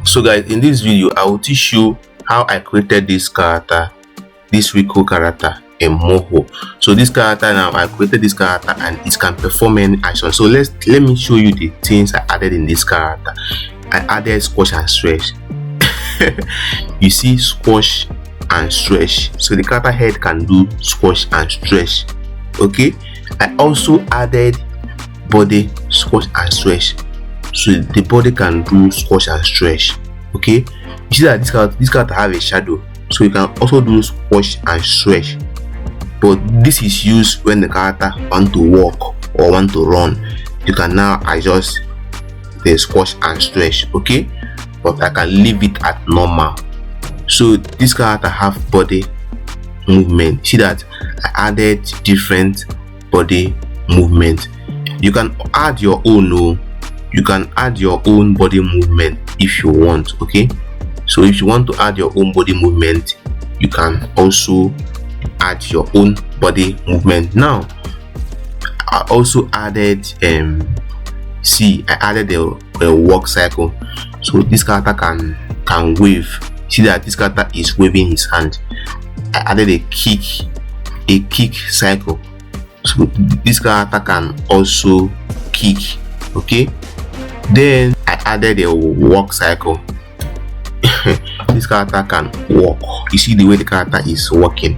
So guys, in this video I will teach you how I created this character, this Rico character in Moho. So this character, now I created this character and it can perform any action. So let me show you the things I added in this character. I added squash and stretch. You see, squash and stretch. So the character head can do squash and stretch. Okay, I also added body, squash and stretch. So the body can do squash and stretch. Okay, you see that this character have a shadow, so you can also do squash and stretch. But this is used when the character want to walk or want to run. You can now adjust the squash and stretch. Okay, but I can leave it at normal. So this character have body movement. See that I added different body movement. You can add your own. You can add your own body movement if you want. Okay, so if you want to add your own body movement, you can also add your own body movement. Now I also added see, I added a walk cycle. So this character can wave. See that this character is waving his hand. I added a kick cycle. So this character can also kick. Okay, then I added a walk cycle. This character can walk. You see the way the character is walking.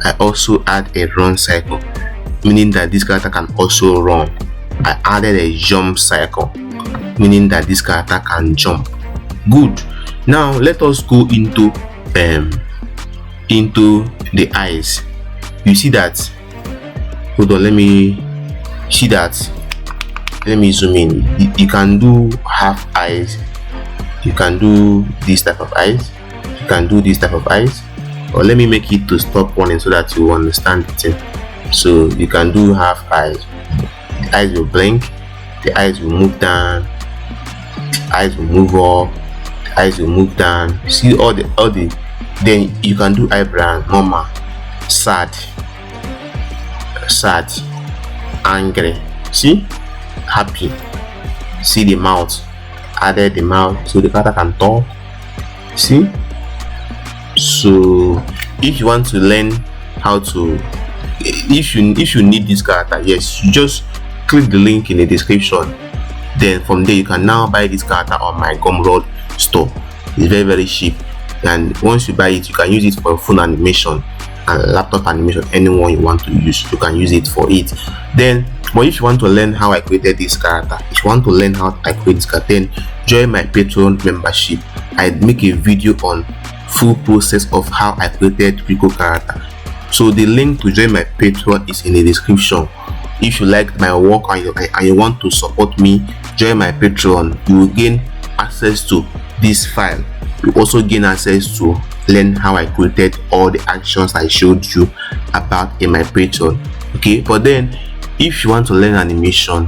I also add a run cycle, meaning that this character can also run. I added a jump cycle, meaning that this character can jump. Good. Now let us go into the eyes. You see that, hold on, let me see that. Let me zoom in. You can do half eyes, you can do this type of eyes, you can do this type of eyes, or let me make it to stop running so that you understand the thing. So you can do half eyes. The eyes will blink, the eyes will move down, the eyes will move up, the eyes will move down. See all the then you can do eyebrow, normal, sad, angry, see, happy. See the mouth, added the mouth so the character can talk. See. So if you want to learn how to, if you need this character, yes, you just click the link in the description. Then from there you can now buy this character on my Gumroad store. It's very cheap, and once you buy it, you can use it for phone animation and laptop animation. Anyone you want to use, you can use it for it. Then, but if you want to learn how I created this character, if you want to learn how I create this character, then join my Patreon membership. I make a video on full process of how I created Rico character. So the link to join my Patreon is in the description. If you like my work and you want to support me, join my Patreon. You will gain access to this file. You also gain access to learn how I created all the actions I showed you about in my Patreon. Okay, but then if you want to learn animation,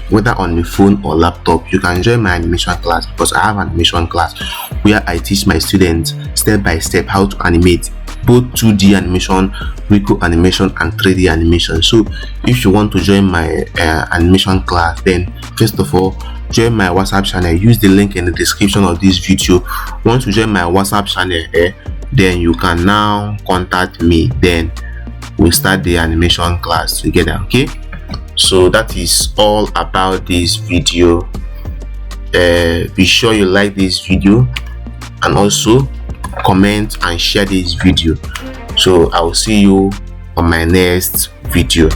whether on the phone or laptop, you can join my animation class, because I have an animation class where I teach my students step by step how to animate both 2D animation, Rico animation, and 3D animation. So if you want to join my animation class, then first of all, join my WhatsApp channel. Use the link in the description of this video. Once you join my WhatsApp channel, then you can now contact me. Then we'll start the animation class together. Okay, so that is all about this video. Be sure you like this video and also comment and share this video. So I will see you on my next video.